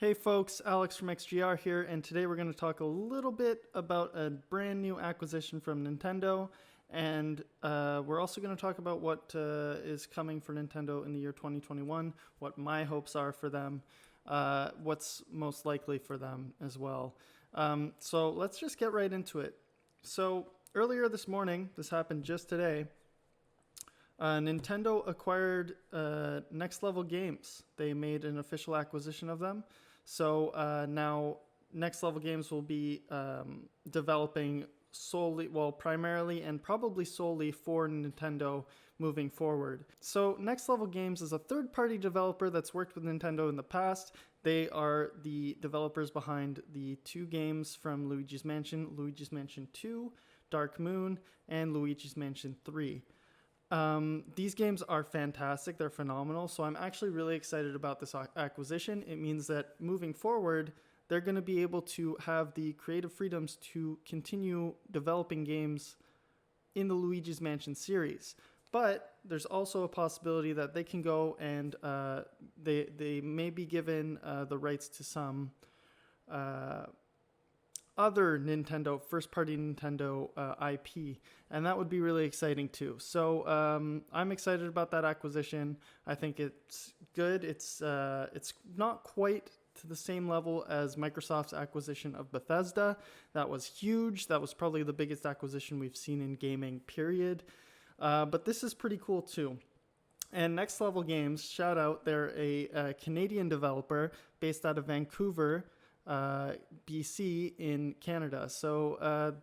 Hey folks, Alex from XGR here, and today we're going to talk a little bit about a brand new acquisition from Nintendo, and we're also going to talk about what is coming for Nintendo in the year 2021, what my hopes are for them, what's most likely for them as well. So let's just get right into it. So earlier this morning, this happened just today, Nintendo acquired Next Level Games. They made an official acquisition of them. So now Next Level Games will be developing solely, well, primarily and probably solely for Nintendo moving forward. So Next Level Games is a third-party developer that's worked with Nintendo in the past. They are the developers behind the two games from Luigi's Mansion 2, Dark Moon, and Luigi's Mansion 3. These games are fantastic. They're phenomenal. So I'm actually really excited about this acquisition. It means that moving forward, they're going to be able to have the creative freedoms to continue developing games in the Luigi's Mansion series. But there's also a possibility that they can go and they may be given the rights to some other Nintendo, first-party Nintendo IP, and that would be really exciting too. So I'm excited about that acquisition. I think it's good. It's not quite to the same level as Microsoft's acquisition of Bethesda. That was huge. That was probably the biggest acquisition we've seen in gaming, period. But this is pretty cool too. And Next Level Games, shout out, they're a Canadian developer based out of Vancouver, BC in Canada. So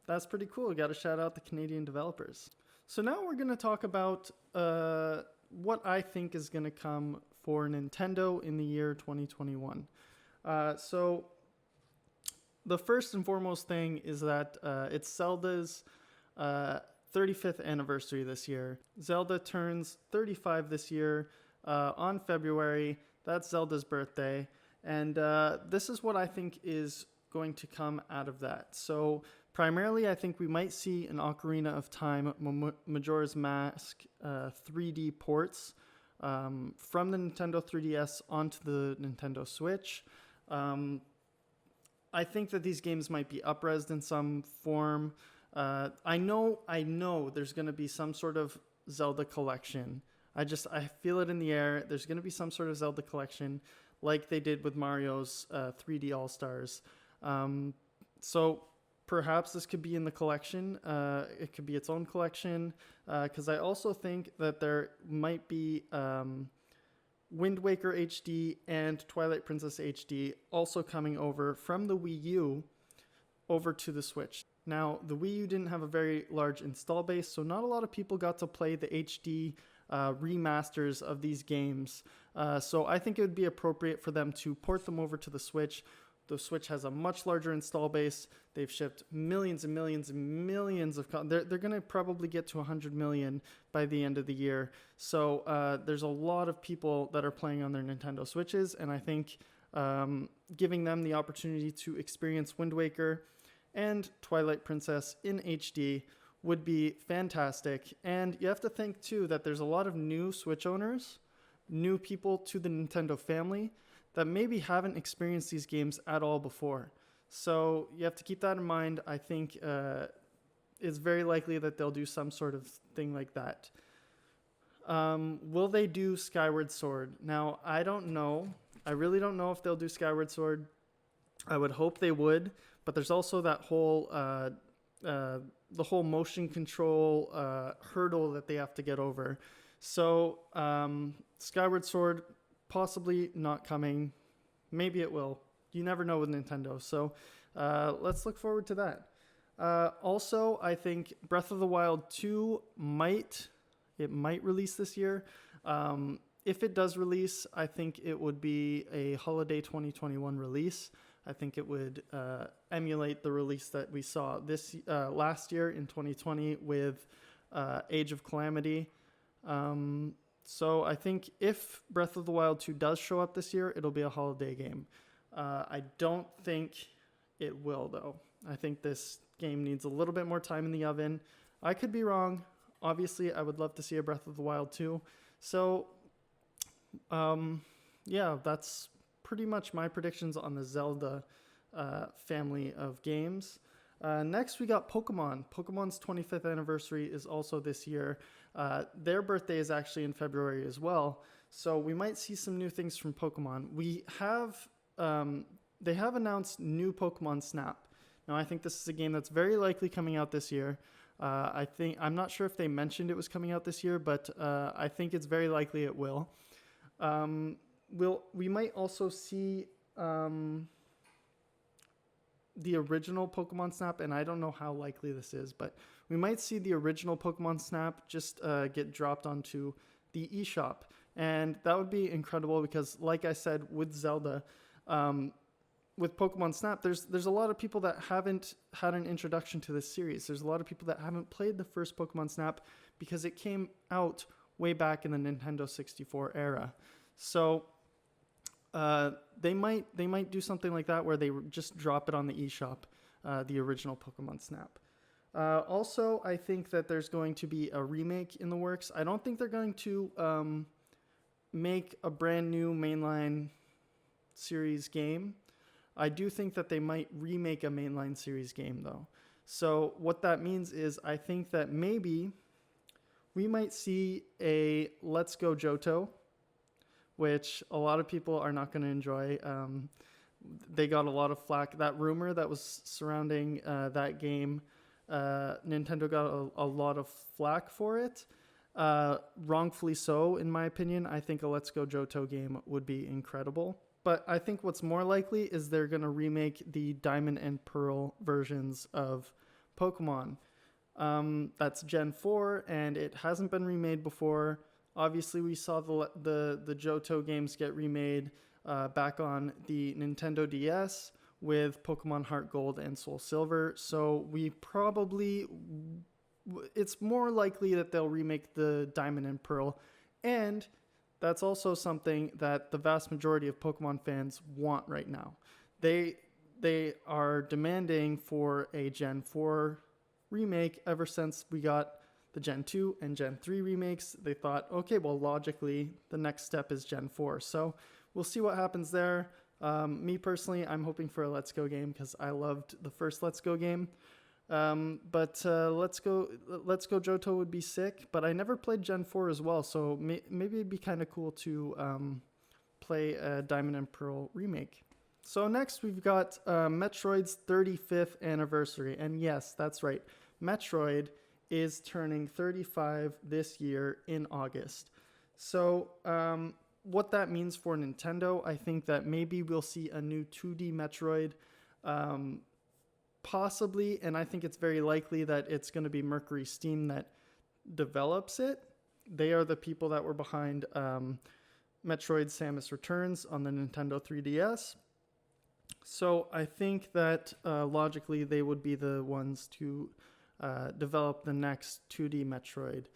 that's pretty cool. We got to shout out the Canadian developers. So now we're going to talk about what I think is going to come for Nintendo in the year 2021. So the first and foremost thing is that it's Zelda's 35th anniversary this year. Zelda turns 35 this year on February. That's Zelda's birthday. And this is what I think is going to come out of that. So primarily, I think we might see an Ocarina of Time Majora's Mask 3D ports from the Nintendo 3DS onto the Nintendo Switch. I think that these games might be up-resed in some form. I know there's going to be some sort of Zelda collection. I feel it in the air. There's going to be some sort of Zelda collection like they did with Mario's 3D All-Stars. So perhaps this could be in the collection. It could be its own collection. Because I also think that there might be Wind Waker HD and Twilight Princess HD also coming over from the Wii U over to the Switch. Now, the Wii U didn't have a very large install base, so not a lot of people got to play the HD remasters of these games. So I think it would be appropriate for them to port them over to the Switch. The Switch has a much larger install base. They've shipped millions and millions and millions of they're going to probably get to 100 million by the end of the year. So there's a lot of people that are playing on their Nintendo Switches, and I think giving them the opportunity to experience Wind Waker and Twilight Princess in HD would be fantastic. And you have to think too that there's a lot of new Switch owners, new people to the Nintendo family that maybe haven't experienced these games at all before. So you have to keep that in mind. I think it's very likely that they'll do some sort of thing like that. Will they do Skyward Sword? Now, I don't know. I really don't know if they'll do Skyward Sword. I would hope they would, but there's also that whole the whole motion control hurdle that they have to get over. So Skyward Sword possibly not coming. Maybe it will. You never know with Nintendo. So let's look forward to that. Also, I think Breath of the Wild 2 might release this year. If it does release, I think it would be a holiday 2021 release. I think it would emulate the release that we saw this last year in 2020 with Age of Calamity. So I think if Breath of the Wild 2 does show up this year, it'll be a holiday game. I don't think it will, though. I think this game needs a little bit more time in the oven. I could be wrong. Obviously, I would love to see a Breath of the Wild 2. So, yeah, that's pretty much my predictions on the Zelda family of games. Next, we got Pokemon. Pokemon's 25th anniversary is also this year. Their birthday is actually in February as well. So we might see some new things from Pokemon. They have announced new Pokemon Snap. Now, I think this is a game that's very likely coming out this year. I'm not sure if they mentioned it was coming out this year, but I think it's very likely it will. We might also see the original Pokemon Snap, and I don't know how likely this is, but we might see the original Pokemon Snap just get dropped onto the eShop. And that would be incredible because, like I said, with Zelda, with Pokemon Snap, there's a lot of people that haven't had an introduction to this series. There's a lot of people that haven't played the first Pokemon Snap because it came out way back in the Nintendo 64 era. So they might do something like that where they just drop it on the eShop, the original Pokemon Snap. Also, I think that there's going to be a remake in the works. I don't think they're going to make a brand new mainline series game. I do think that they might remake a mainline series game, though. So what that means is I think that maybe we might see a Let's Go Johto, which a lot of people are not going to enjoy. They got a lot of flack. That rumor that was surrounding that game, Nintendo got a lot of flack for it. Wrongfully so, in my opinion. I think a Let's Go Johto game would be incredible. But I think what's more likely is they're going to remake the Diamond and Pearl versions of Pokemon. That's Gen 4, and it hasn't been remade before. Obviously, we saw the Johto games get remade back on the Nintendo DS with Pokemon Heart Gold and Soul Silver. So it's more likely that they'll remake the Diamond and Pearl. And that's also something that the vast majority of Pokemon fans want right now. They are demanding for a Gen 4 remake ever since we got the Gen 2 and Gen 3 remakes. They thought, okay, well, logically, the next step is Gen 4. So we'll see what happens there. Me personally, I'm hoping for a Let's Go game because I loved the first Let's Go game. But Let's Go Johto would be sick, but I never played Gen 4 as well, so maybe it'd be kind of cool to play a Diamond and Pearl remake. So next we've got Metroid's 35th anniversary, and yes, that's right, Metroid is turning 35 this year in August. So what that means for Nintendo, I think that maybe we'll see a new 2D Metroid, possibly, and I think it's very likely that it's going to be Mercury Steam that develops it. They are the people that were behind Metroid Samus Returns on the Nintendo 3DS. So I think that logically they would be the ones to develop the next 2D Metroid.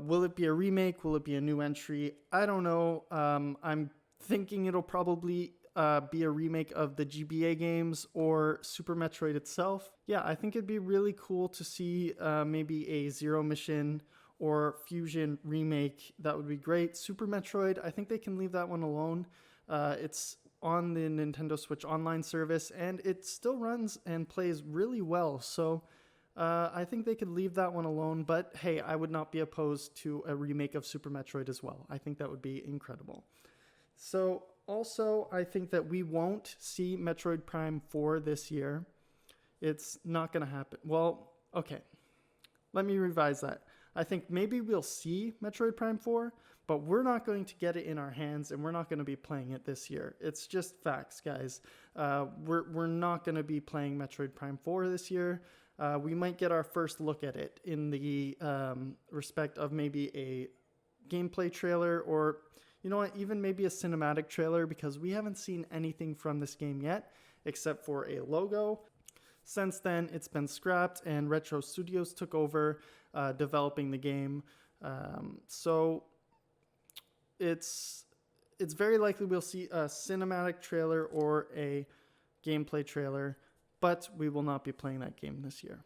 Will it be a remake? Will it be a new entry? I don't know. I'm thinking it'll probably be a remake of the GBA games or Super Metroid itself. Yeah, I think it'd be really cool to see maybe a Zero Mission or Fusion remake. That would be great. Super Metroid, I think they can leave that one alone. It's on the Nintendo Switch Online service, and it still runs and plays really well. So I think they could leave that one alone. But hey, I would not be opposed to a remake of Super Metroid as well. I think that would be incredible. So also, I think that we won't see Metroid Prime 4 this year. It's not going to happen. Well, okay. Let me revise that. I think maybe we'll see Metroid Prime 4, but we're not going to get it in our hands, and we're not going to be playing it this year. It's just facts, guys. We're not going to be playing Metroid Prime 4 this year. We might get our first look at it in the respect of maybe a gameplay trailer, or you know what, even maybe a cinematic trailer, because we haven't seen anything from this game yet except for a logo. Since then, it's been scrapped and Retro Studios took over developing the game. So it's very likely we'll see a cinematic trailer or a gameplay trailer, but we will not be playing that game this year.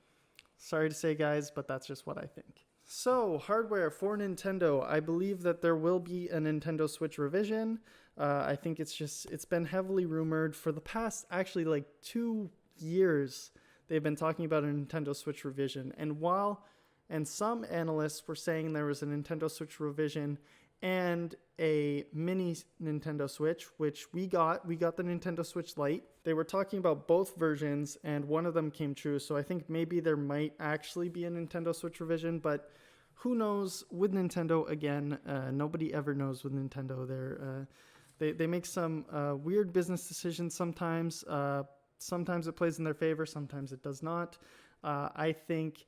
Sorry to say, guys, but that's just what I think. So, hardware for Nintendo. I believe that there will be a Nintendo Switch revision. I think it's been heavily rumored for the past actually like 2 years. They've been talking about a Nintendo Switch revision. And some analysts were saying there was a Nintendo Switch revision and a mini Nintendo Switch, which we got. We got the Nintendo Switch Lite. They were talking about both versions, and one of them came true. So I think maybe there might actually be a Nintendo Switch revision, but who knows with Nintendo again? Nobody ever knows with Nintendo. They make some weird business decisions sometimes. Sometimes it plays in their favor, sometimes it does not. I think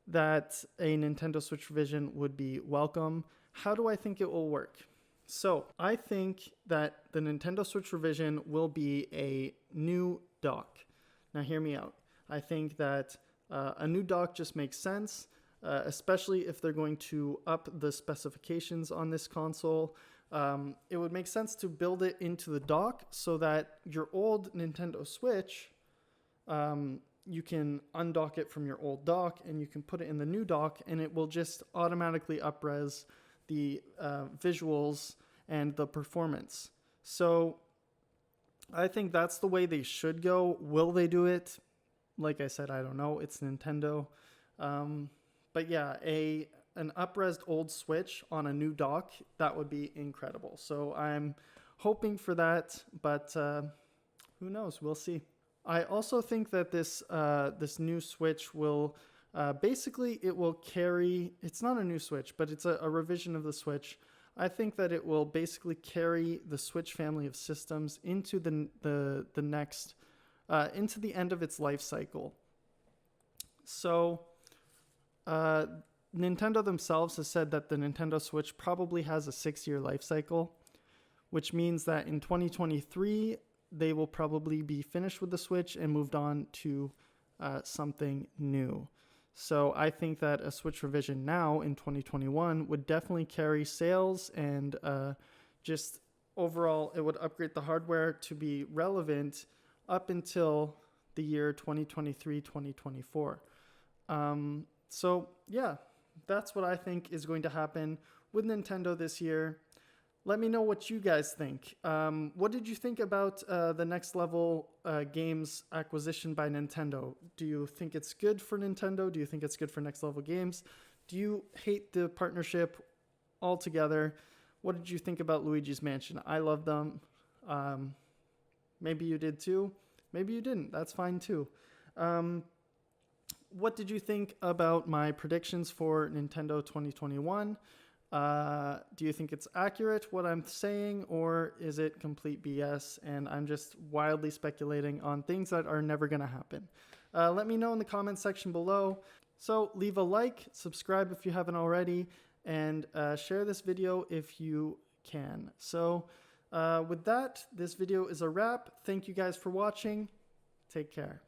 that a Nintendo Switch revision would be welcome. How do I think it will work? So I think that the Nintendo Switch revision will be a new dock. Now hear me out. I think that a new dock just makes sense, especially if they're going to up the specifications on this console. It would make sense to build it into the dock so that your old Nintendo Switch, you can undock it from your old dock and you can put it in the new dock, and it will just automatically up-res the visuals and the performance. So I think that's the way they should go. Will they do it? Like I said, I don't know. It's Nintendo. But yeah, an up-resed old Switch on a new dock, that would be incredible. So I'm hoping for that, but who knows? We'll see. I also think that this new Switch will basically, it will carry, it's not a new Switch, but it's a revision of the Switch. I think that it will basically carry the Switch family of systems into the next, into the end of its life cycle. So, Nintendo themselves has said that the Nintendo Switch probably has a 6-year life cycle, which means that in 2023, they will probably be finished with the Switch and moved on to something new. So I think that a Switch revision now in 2021 would definitely carry sales, and just overall it would upgrade the hardware to be relevant up until the year 2023, 2024. So yeah, that's what I think is going to happen with Nintendo this year. Let me know what you guys think. What did you think about the Next Level Games acquisition by Nintendo? Do you think it's good for Nintendo? Do you think it's good for Next Level Games? Do you hate the partnership altogether? What did you think about Luigi's Mansion? I love them. Maybe you did too. Maybe you didn't. That's fine too. What did you think about my predictions for Nintendo 2021? Do you think it's accurate what I'm saying, or is it complete BS and I'm just wildly speculating on things that are never going to happen? Let me know in the comment section below. So leave a like, subscribe if you haven't already, and share this video if you can. So with that, this video is a wrap. Thank you guys for watching. Take care.